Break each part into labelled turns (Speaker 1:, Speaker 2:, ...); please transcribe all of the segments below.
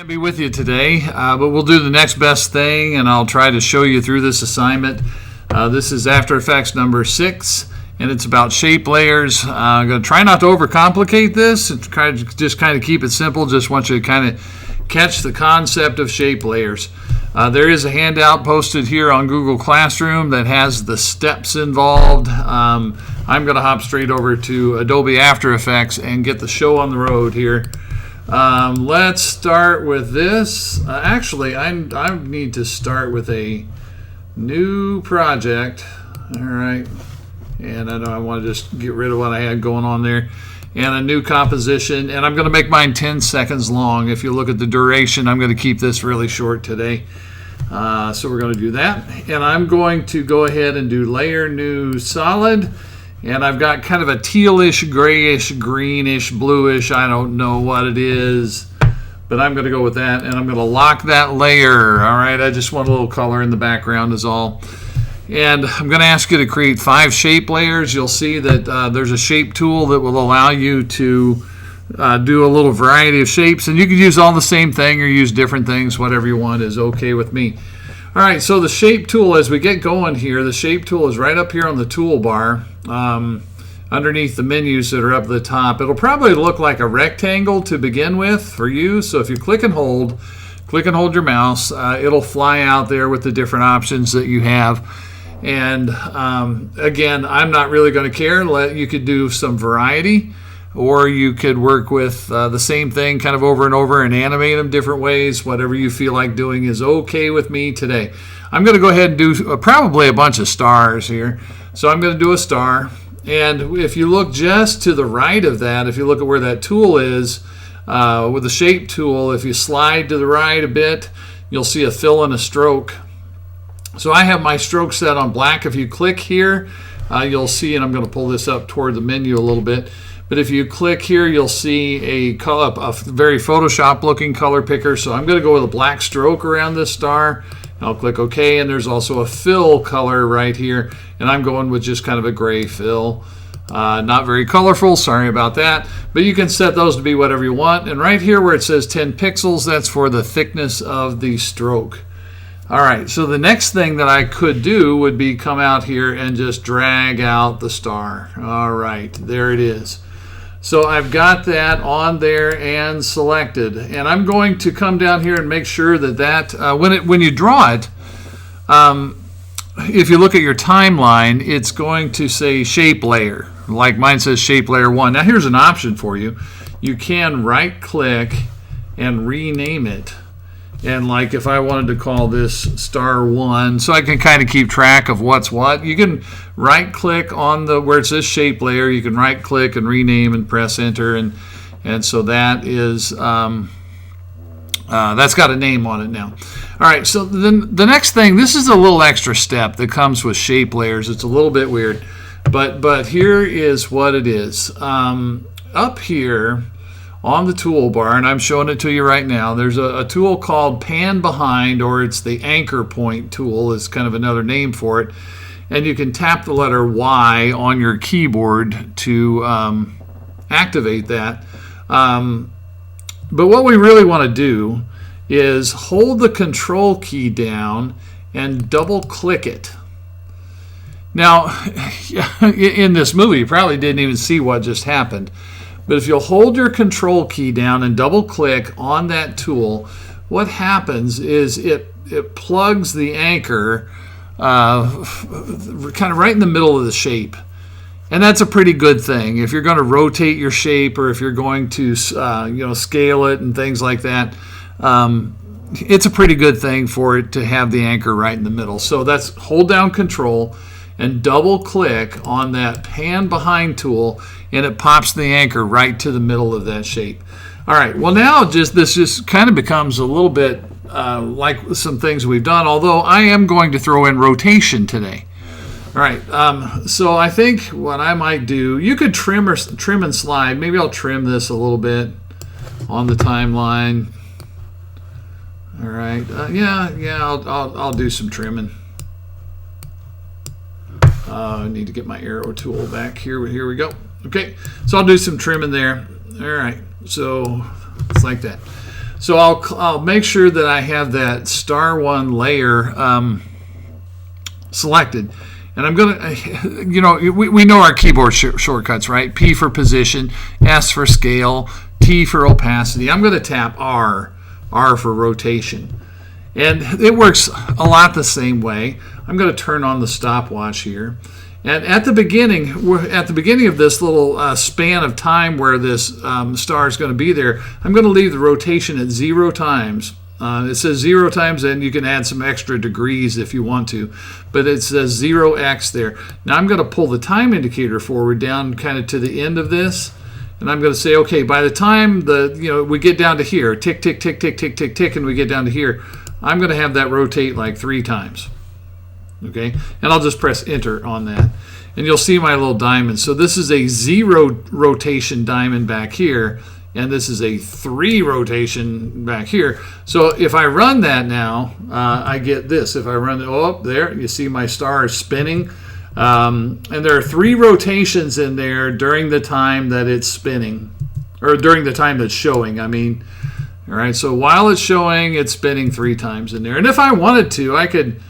Speaker 1: Can't be with you today, but we'll do the next best thing, and I'll try to show you through this assignment. This is After Effects number 6, and it's about shape layers. I'm going to try not to overcomplicate this and try to just kind of keep it simple. Just want you to kind of catch the concept of shape layers. There is a handout posted here on Google Classroom that has the steps involved. I'm going to hop straight over to Adobe After Effects and get the show on the road here. Let's start with this. Actually, I need to start with a new project. All right. And I know I want to just get rid of what I had going on there. And a new composition. And I'm going to make mine 10 seconds long. If you look at the duration, I'm going to keep this really short today. So we're going to do that. And I'm going to go ahead and do Layer New Solid. And I've got kind of a tealish, grayish, greenish, bluish. I don't know what it is, but I'm going to go with that. And I'm going to lock that layer. All right, I just want a little color in the background is all. And I'm going to ask you to create 5 shape layers. You'll see that there's a shape tool that will allow you to do a little variety of shapes. And you can use all the same thing or use different things. Whatever you want is okay with me. All right, so the shape tool, as we get going here, the shape tool is right up here on the toolbar underneath the menus that are up at the top. It'll probably look like a rectangle to begin with for you. So if you click and hold your mouse, it'll fly out there with the different options that you have. And again, I'm not really going to care. You could do some variety, or you could work with the same thing kind of over and over and animate them different ways. Whatever you feel like doing is okay with me today. I'm going to go ahead and do probably a bunch of stars here. So I'm going to do a star. And if you look just to the right of that, if you look at where that tool is, with the shape tool, if you slide to the right a bit, you'll see a fill and a stroke. So I have my stroke set on black. If you click here, you'll see, and I'm going to pull this up toward the menu a little bit. But if you click here, you'll see a very Photoshop looking color picker. So I'm going to go with a black stroke around this star. I'll click OK, and there's also a fill color right here. And I'm going with just kind of a gray fill. Not very colorful, sorry about that. But you can set those to be whatever you want. And right here where it says 10 pixels, that's for the thickness of the stroke. All right, so the next thing that I could do would be come out here and just drag out the star. All right, there it is. So I've got that on there and selected. And I'm going to come down here and make sure that when you draw it, if you look at your timeline, it's going to say shape layer. Like mine says shape layer 1. Now here's an option for you. You can right click and rename it. And like if I wanted to call this star 1, so I can kind of keep track of what's what, you can right click on where it says shape layer, you can right click and rename and press enter, and so that is that's got a name on it now. All right, so then the next thing, this is a little extra step that comes with shape layers. It's a little bit weird, but here is what it is. Up here on the toolbar, and I'm showing it to you right now, there's a tool called Pan Behind, or it's the Anchor Point tool is kind of another name for it. And you can tap the letter Y on your keyboard to activate that. But what we really want to do is hold the control key down and double click it. Now, in this movie, you probably didn't even see what just happened. But if you'll hold your control key down and double click on that tool, what happens is it plugs the anchor kind of right in the middle of the shape. And that's a pretty good thing. If you're going to rotate your shape, or if you're going to scale it and things like that, it's a pretty good thing for it to have the anchor right in the middle. So that's hold down control and double click on that Pan Behind tool, and it pops the anchor right to the middle of that shape. All right, well now this just kind of becomes a little bit like some things we've done, although I am going to throw in rotation today. All right, so I think what I might do, you could trim and slide. Maybe I'll trim this a little bit on the timeline. All right, I'll do some trimming. I need to get my arrow tool back here. Here we go. Okay, so I'll do some trimming there. All right, so it's like that. So I'll make sure that I have that star one layer selected. And I'm going to, we know our keyboard shortcuts, right? P for position, S for scale, T for opacity. I'm going to tap R for rotation. And it works a lot the same way. I'm going to turn on the stopwatch here. And at the beginning of this little span of time where this star is going to be there, I'm going to leave the rotation at 0 times. It says 0 times, and you can add some extra degrees if you want to, but it says 0x there. Now I'm going to pull the time indicator forward down kind of to the end of this, and I'm going to say, okay, by the time we get down to here, tick, tick, tick, tick, tick, tick, tick, and we get down to here, I'm going to have that rotate like 3 times. Okay, and I'll just press enter on that, and you'll see my little diamond. So this is a 0 rotation diamond back here, and this is a 3 rotation back here. So if I run that now, I get this. If I run it, there, you see my star is spinning, and there are 3 rotations in there during the time that it's spinning, or during the time that's showing, I mean. All right, so while it's showing, it's spinning 3 times in there. And if I wanted to, I could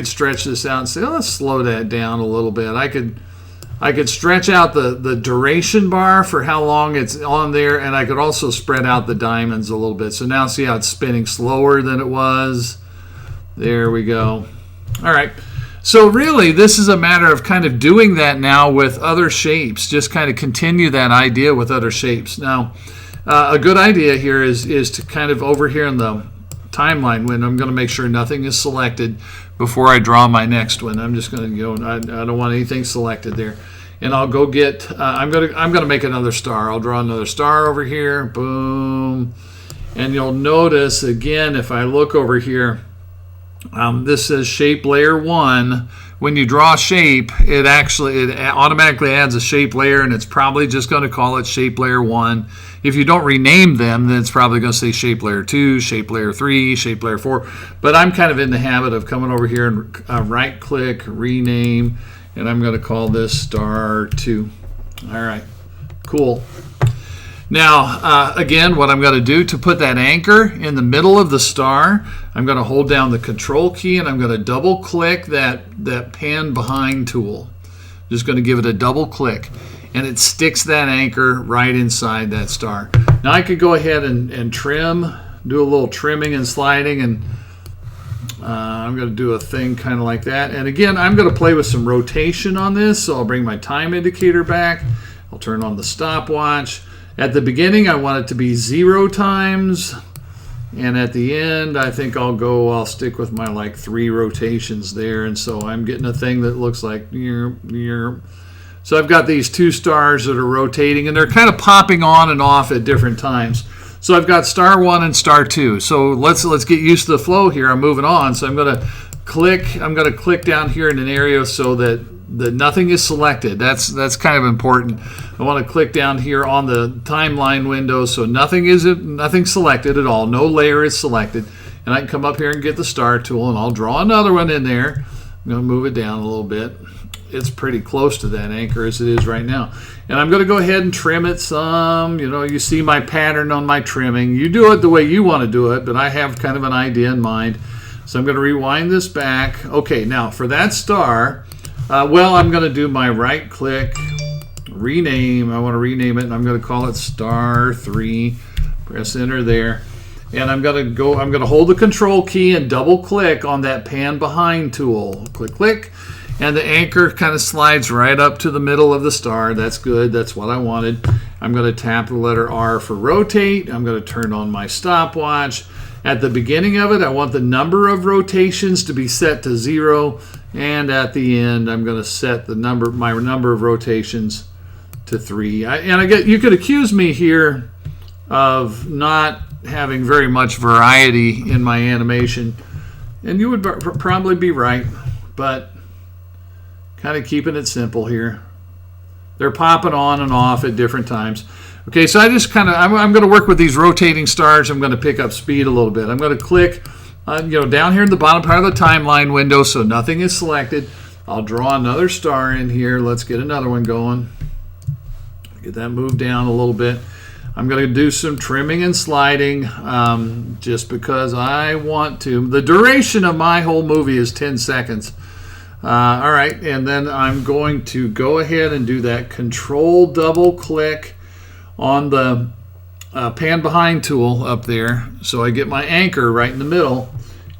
Speaker 1: stretch this out and say, let's slow that down a little bit. I could stretch out the duration bar for how long it's on there, and I could also spread out the diamonds a little bit. So now see how it's spinning slower than it was. There we go. All right. So really, this is a matter of kind of doing that now with other shapes. Just kind of continue that idea with other shapes. Now, a good idea here is to kind of over here in the timeline window, I'm going to make sure nothing is selected before I draw my next one. I'm just going to I don't want anything selected there, and I'll go get. I'm going to make another star. I'll draw another star over here. Boom, and you'll notice again if I look over here, this says shape layer 1. When you draw a shape, it automatically adds a shape layer, and it's probably just going to call it shape layer 1. If you don't rename them, then it's probably going to say shape layer 2, shape layer 3, shape layer 4. But I'm kind of in the habit of coming over here and right click, rename, and I'm going to call this star 2. All right, cool. Now, again, what I'm going to do to put that anchor in the middle of the star, I'm going to hold down the control key and I'm going to double click that pan behind tool. Just going to give it a double click, and it sticks that anchor right inside that star. Now I could go ahead and trim, do a little trimming and sliding, and I'm going to do a thing kind of like that. And again, I'm going to play with some rotation on this, so I'll bring my time indicator back. I'll turn on the stopwatch. At the beginning, I want it to be 0 times, and at the end, I think I'll stick with my like 3 rotations there, and so I'm getting a thing that looks like So I've got these 2 stars that are rotating, and they're kind of popping on and off at different times. So I've got star 1 and star 2. So let's get used to the flow here. I'm moving on, so I'm going to click down here in an area so that nothing is selected. That's kind of important. I want to click down here on the timeline window so nothing's selected at all. No layer is selected. And I can come up here and get the star tool, and I'll draw another one in there. I'm going to move it down a little bit. It's pretty close to that anchor as it is right now. And I'm going to go ahead and trim it some. You see my pattern on my trimming. You do it the way you want to do it, but I have kind of an idea in mind. So I'm going to rewind this back. Okay, now for that star, I'm going to do my right click, rename. I want to rename it, and I'm going to call it star 3. Press enter there. And I'm going to hold the control key and double click on that pan behind tool. Click, click. And the anchor kind of slides right up to the middle of the star. That's good. That's what I wanted. I'm going to tap the letter R for rotate. I'm going to turn on my stopwatch. At the beginning of it, I want the number of rotations to be set to 0. And at the end, I'm going to set my number of rotations to 3. You could accuse me here of not having very much variety in my animation. And you would probably be right. But kind of keeping it simple here. They're popping on and off at different times. Okay, so I'm going to work with these rotating stars. I'm going to pick up speed a little bit. I'm going to click, down here in the bottom part of the timeline window so nothing is selected. I'll draw another star in here. Let's get another one going. Get that moved down a little bit. I'm going to do some trimming and sliding just because I want to. The duration of my whole movie is 10 seconds. All right, and then I'm going to go ahead and do that control double click on the pan behind tool up there so I get my anchor right in the middle,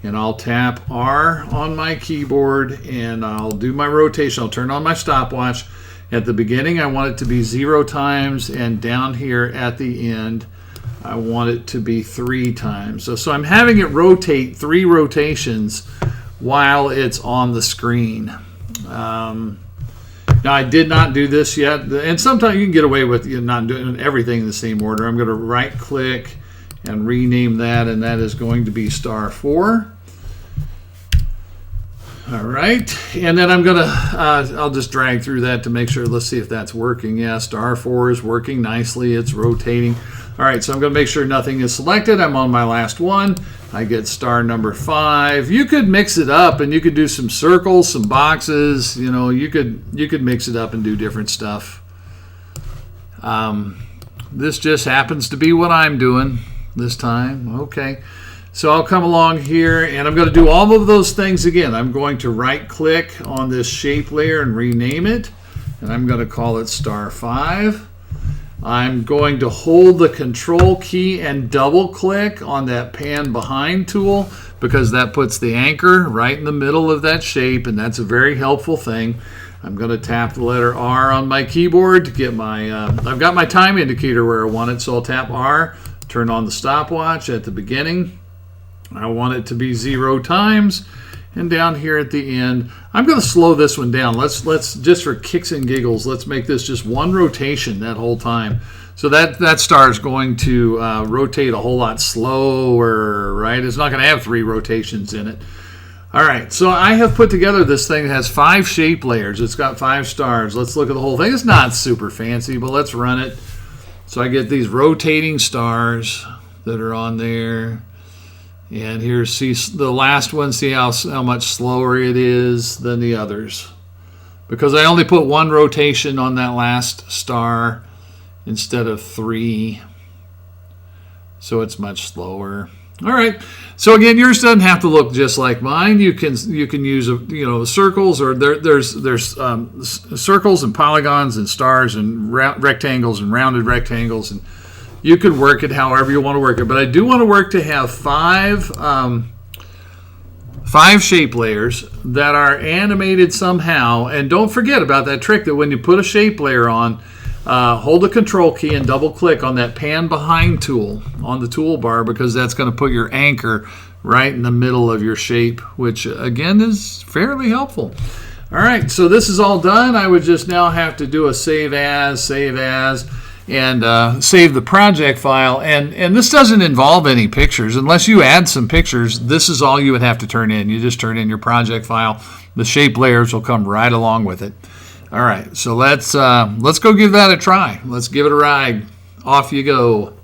Speaker 1: and I'll tap R on my keyboard and I'll do my rotation. I'll turn on my stopwatch. At the beginning I want it to be 0 times, and down here at the end I want it to be 3 times. So I'm having it rotate 3 rotations while it's on the screen. Now I did not do this yet, and sometimes you can get away with not doing everything in the same order. I'm going to right click and rename that, and that is going to be star 4. All right, and then I'm going to, I'll just drag through that to make sure. Let's see if that's working. Yeah, star 4 is working nicely. It's rotating. All right, so I'm going to make sure nothing is selected. I'm on my last one. I get star number 5. You could mix it up and you could do some circles, some boxes. You know, you could mix it up and do different stuff. This just happens to be what I'm doing this time. Okay, so I'll come along here and I'm going to do all of those things again. I'm going to right click on this shape layer and rename it, and I'm going to call it star 5. I'm going to hold the control key and double click on that pan behind tool because that puts the anchor right in the middle of that shape, and that's a very helpful thing. I'm going to tap the letter R on my keyboard to get my, I've got my time indicator where I want it, so I'll tap R, turn on the stopwatch at the beginning. I want it to be 0 times. And down here at the end, I'm going to slow this one down. Let's just for kicks and giggles, let's make this just 1 rotation that whole time. So that star is going to rotate a whole lot slower, right? It's not going to have 3 rotations in it. All right, so I have put together this thing that has 5 shape layers. It's got 5 stars. Let's look at the whole thing. It's not super fancy, but let's run it. So I get these rotating stars that are on there. And here's, see the last one, see how much slower it is than the others. Because I only put 1 rotation on that last star instead of 3. So it's much slower. All right. So again, yours doesn't have to look just like mine. You can use circles, or there's circles and polygons and stars and rectangles and rounded rectangles, and you could work it however you want to work it. But I do want to work to have 5 shape layers that are animated somehow. And don't forget about that trick that when you put a shape layer on, hold the control key and double click on that pan behind tool on the toolbar, because that's going to put your anchor right in the middle of your shape, which again is fairly helpful. All right, so this is all done. I would just now have to do a save as, and save the project file. And this doesn't involve any pictures. Unless you add some pictures, this is all you would have to turn in. You just turn in your project file. The shape layers will come right along with it. All right, so let's go give that a try. Let's give it a ride. Off you go.